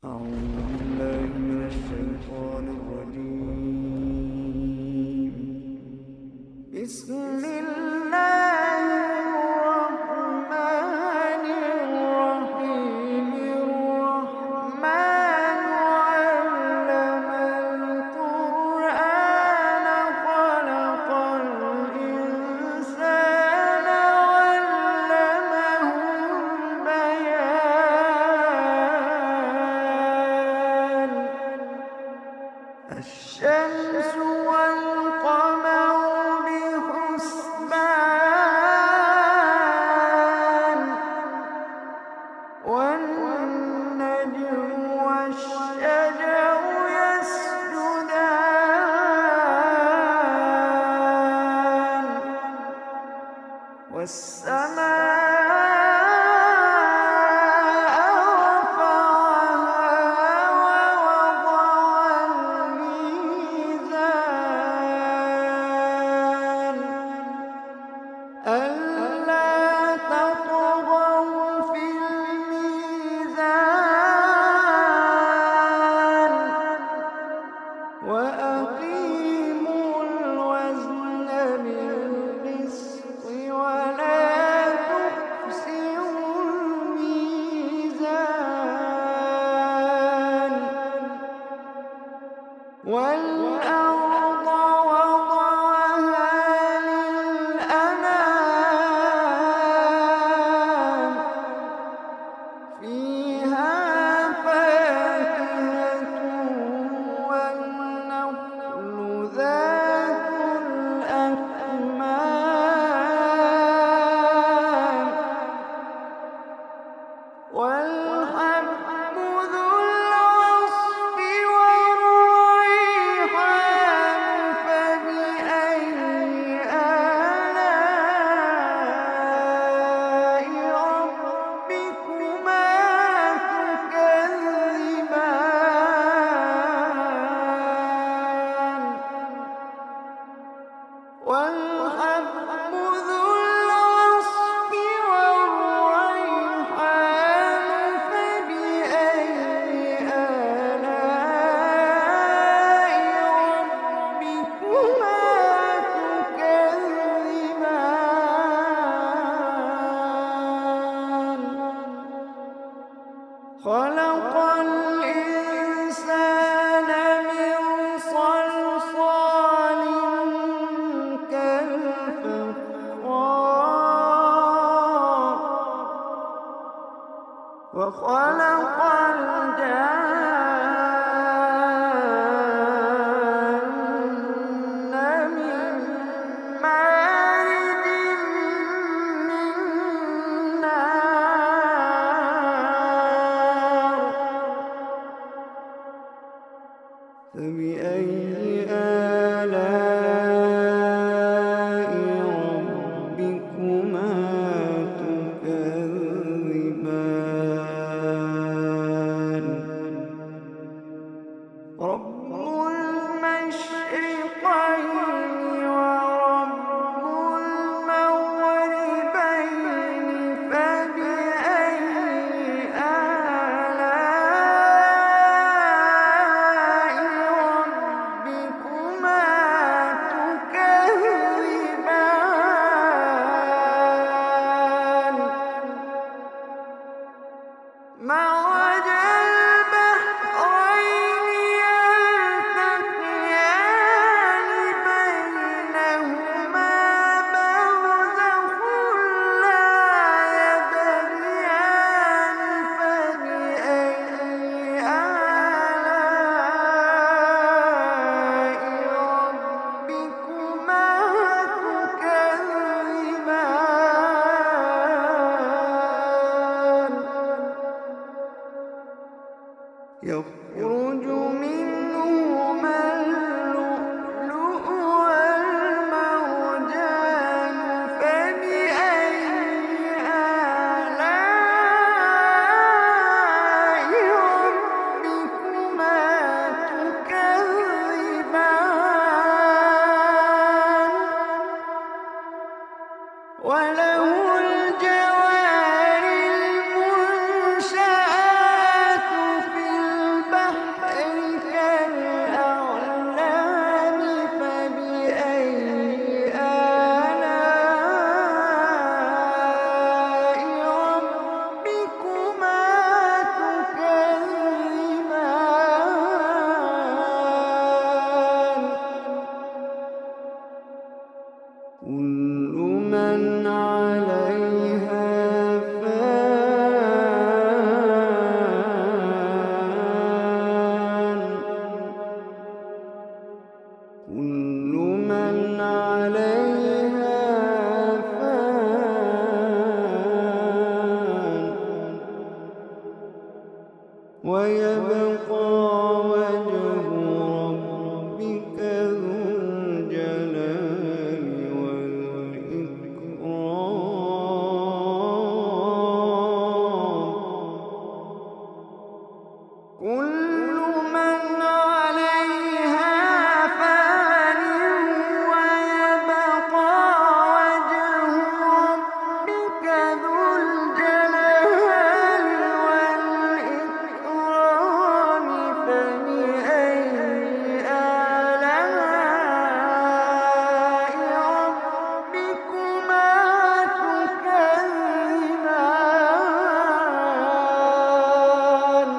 أعوذ بالله من الشيطان الرجيم. بسم الله الرحمن الرحيم. الرحمن علم القرآن خلق الإنسان علمه البيان. الشمس والقمر بحسبان، والنجم والشجر يسجدان، والسماء رفعها ووضع الميزان ألا تطغوا في الميزان وأقيموا الوزن بالقسط ولا تخسروا الميزان. والأرض وضعها للأنام، فيها فاكهة والنخل ذات الأكمام، والحب ذو العصف والريحان. فبأي آلاء ربكما تكذبان. والحب ذو العصف والريحان. فبأي آلاء ربكما تكذبان. خلق الإنسان من صلصال كالفخار، وخلق الجان من مارج من نار. فبأي آلاء ربكما تكذبان. رب المشرقين ورب المغربين. فبأي آلاء ربكما تكذبان. مرج البحرين يلتقيان بينهما برزخ لا يبغيان. فبأي آلاء ربكما تكذبان. يخرج منهما اللؤلؤ والمرجان. فبأي آلاء ربكما تكذبان. وله الجوار المنشآت في ويبقى وجه ربك ذو الجلال والإكرام. كل من عليها فان ويبقى وجه ربك ذو الجلال والإكرام. فبأي آلاء ربكما تكذبان.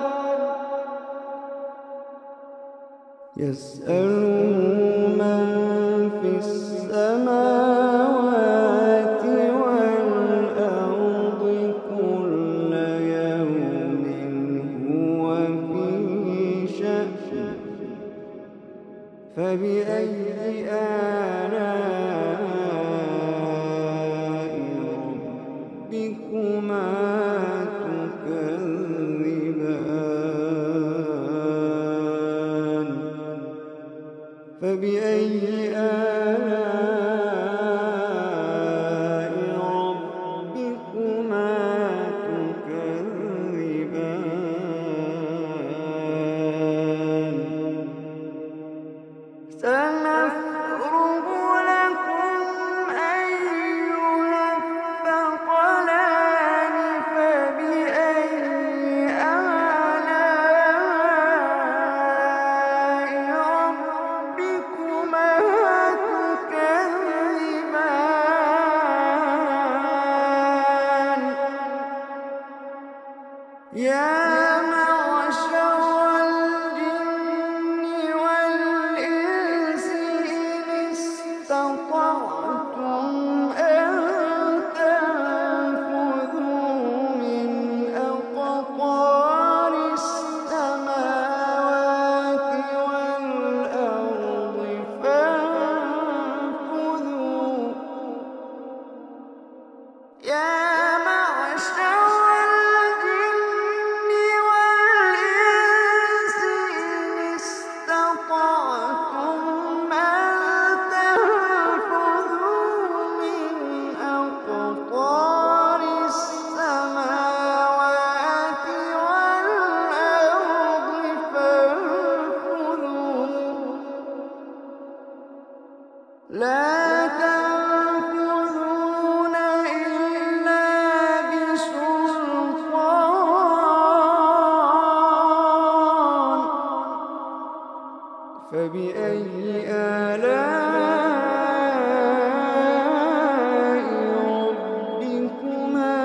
يسأله من في السماوات والأرض كل يوم هو في شأن. فبأي آلاء ربكما تكذبان. فبأي آلاء ربكما تكذبان. سنفرغ لكم أيها الثقلان. فبأي آلاء ربكما تكذبان. يا معشر الجن والإنس إن استطعتم أن تنفذوا من أقطار السماوات والأرض فانفذوا. يا معشر الجن والإنس إن استطعتم أن تنفذوا من أقطار السماوات والأرض فانفذوا. لا تنفذون إلا بسلطان. فبأي آلاء ربكما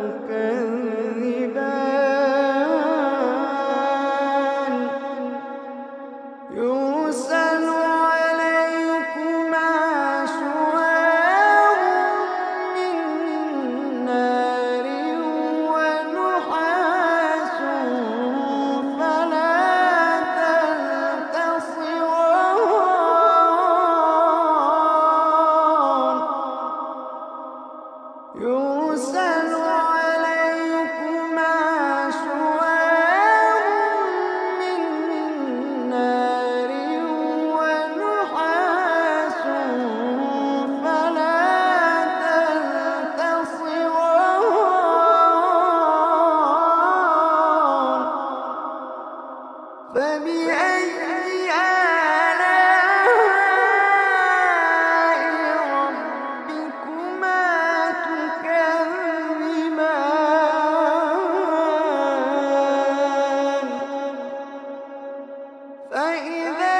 تكذبان. يرسل عليكما شواظ من نار ونحاس فلا تنتصران. يرسل عليكما شواظ من نار ونحاس فلا تنتصران. فبأي آلاء ربكما تكذبان. فإذا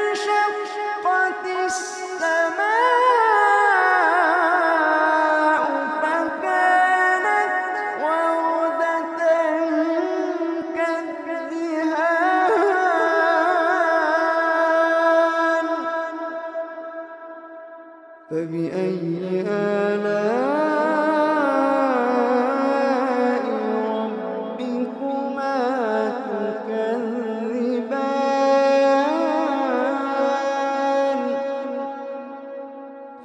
انشقت السماء فكانت وردة كالدهان. فبأي آلاء ربكما تكذبان.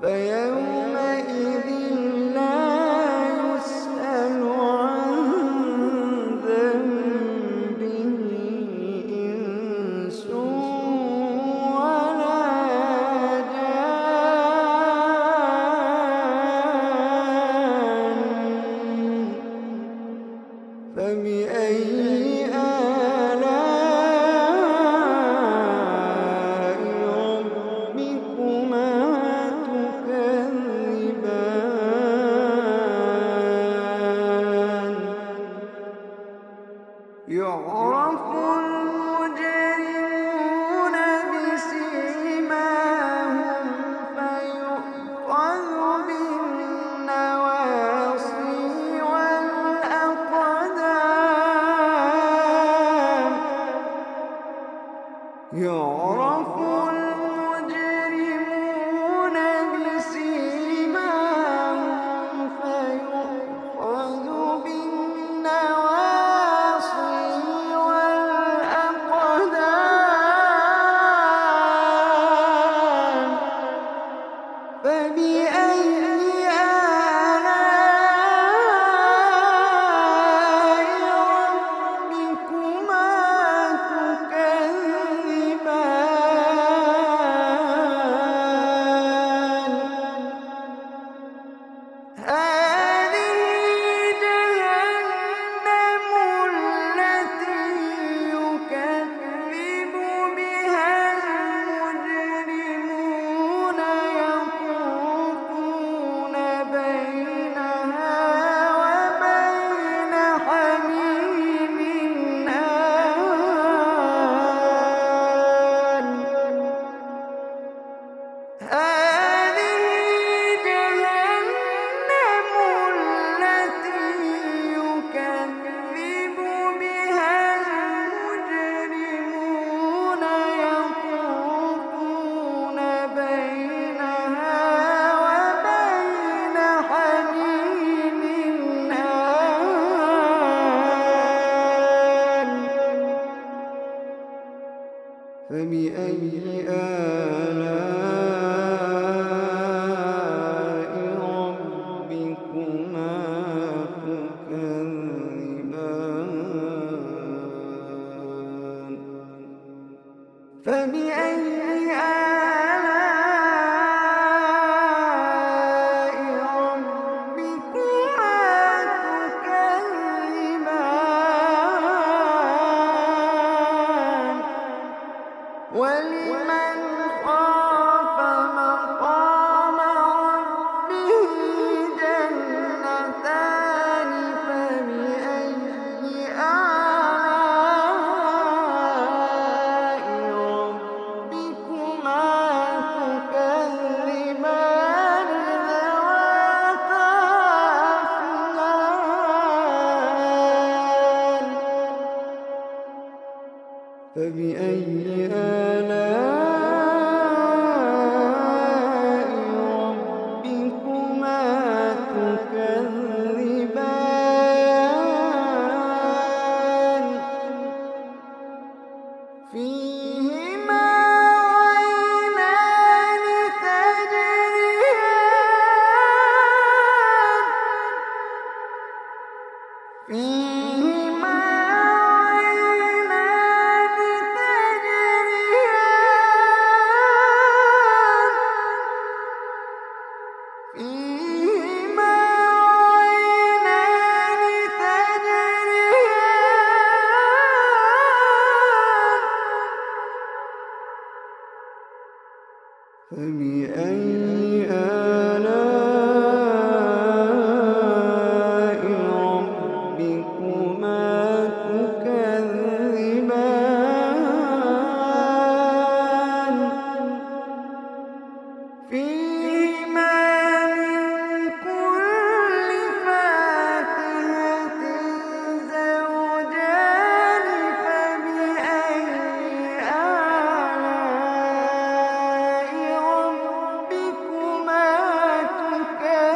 فيومئذ لا يسأل عن ذنبه يعرف المجرمون بسيماهم فيؤخذ بالنواصي والأقدام. يعرف المجرمون بسيماهم فيؤخذ بالنواصي والأقدام. فبأي آلاء ربكما تكذبان. هذه جهنم التي يكذب بها المجرمون يطوفون بينها وبين حميم آن. هذه جهنم التي يكذب بها المجرمون يطوفون بينها وبين حميم آن. فبأي آلاء ربكما تكذبان. فبأي آلاء ربكما تكذبان. ولمن خاف مقام ربه جنتان. فبأي آلاء ربكما تكذبان ذواتا أفنان. فبأي آلاء ربكما تكذبان. فيهما عينان تجريان. فيهما عينان تجريان. فيهما عينان تجريان. فبأي آلاء ربكما تكذبان. فيهما من كل فاكهة زوجان. فبأي آلاء ربكما تكذبان.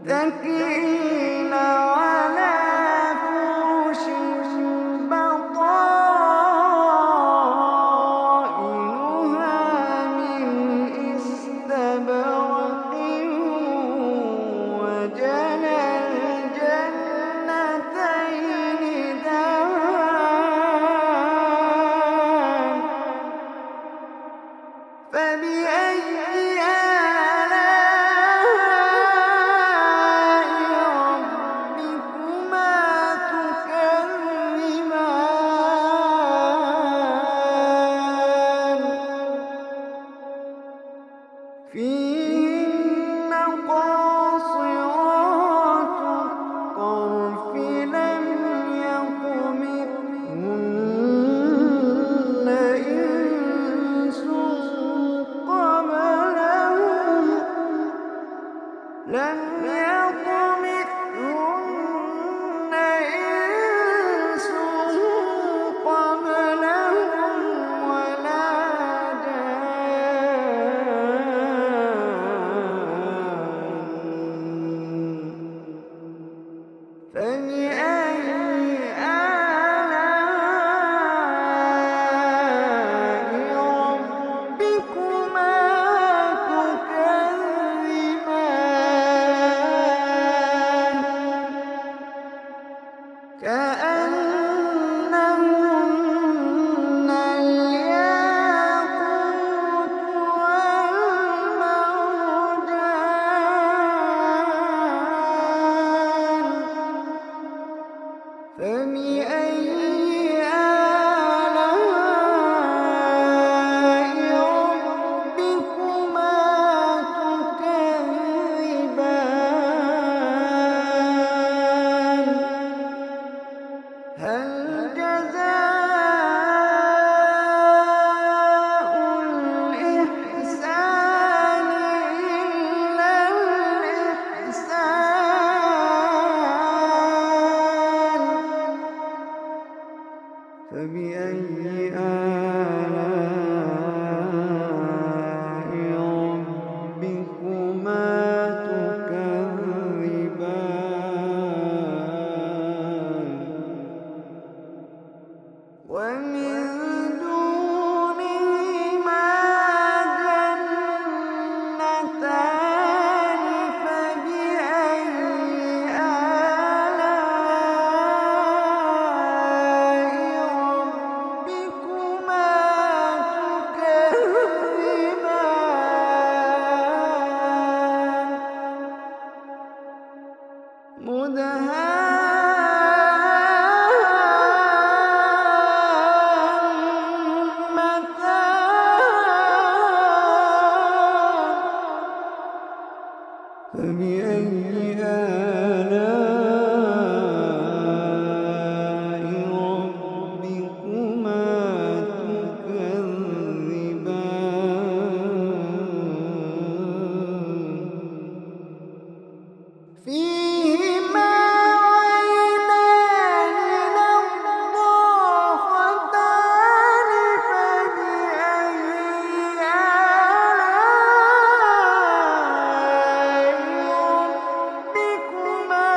متكئين على فرش بطائنها من استبرق. وجنى الجنتين دان. فبأي آلاء لم يطمثهن إنس قبلهم ولا جان فبأي آلاء ربكما تكذبان كأنهن الياقوت والمرجان فبأي آلاء ربكما تكذبان هل جزاء الإحسان إلا الإحسان فبأي آلاء ربكما تكذبان ومن دونهما جنتان فبأي آلاء ربكما تكذبان فبأي آلاء ربكما تكذبان فيهما عينان نضاختان فبأي آلاء ربكما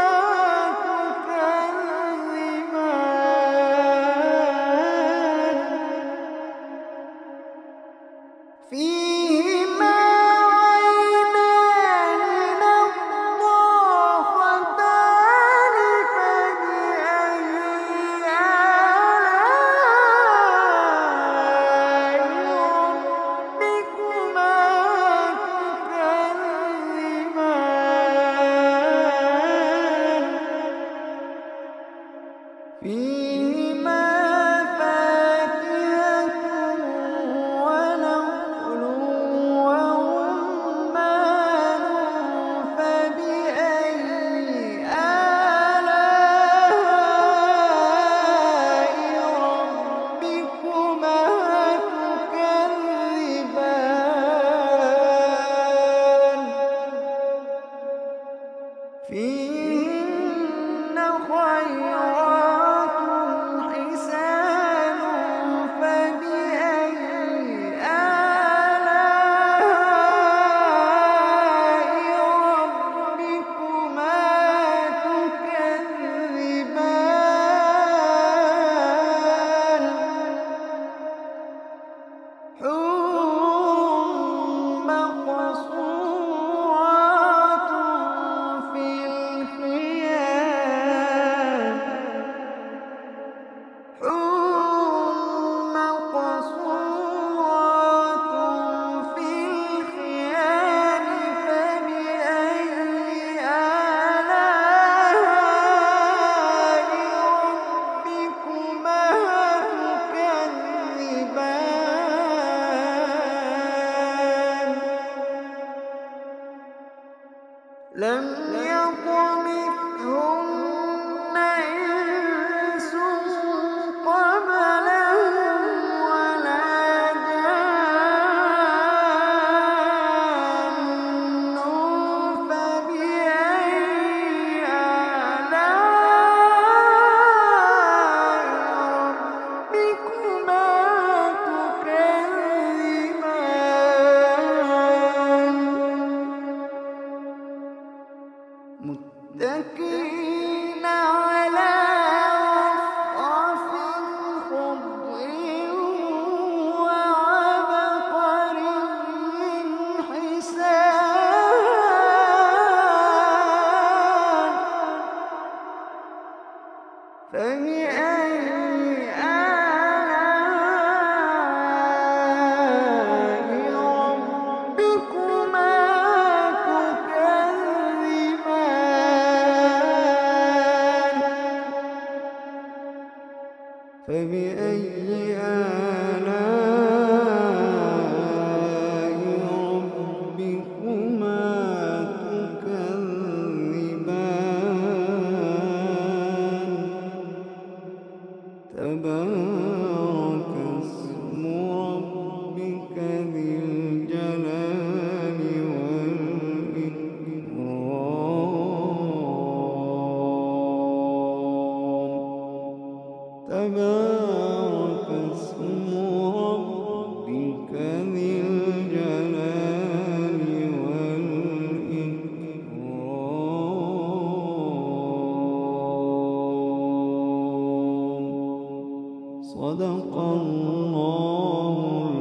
تكذبان فيهما عينان نضاختان فبأي آلاء ربكما تكذبان فيهما فاكهة ونخل ورمان فبأي آلاء ربكما تكذبان فيهن خيرات حسان فبأي آلاء ربكما تكذبان حور مقصورات في الخيام حور مقصورات في الخيام فبأي آلاء ربكما تكذبان لم يطمثهن إنس قبلهم ولا جان فبأي متكئين على رفرف خضر وعبقري حسان فبأي آلاء ربكما تكذبان فبأي آلاء ربكما تكذبان تبارك اسم ربك ذي الجلال والإكرام تبارك اسم ربك ذي الجلال والإكرام صدق الله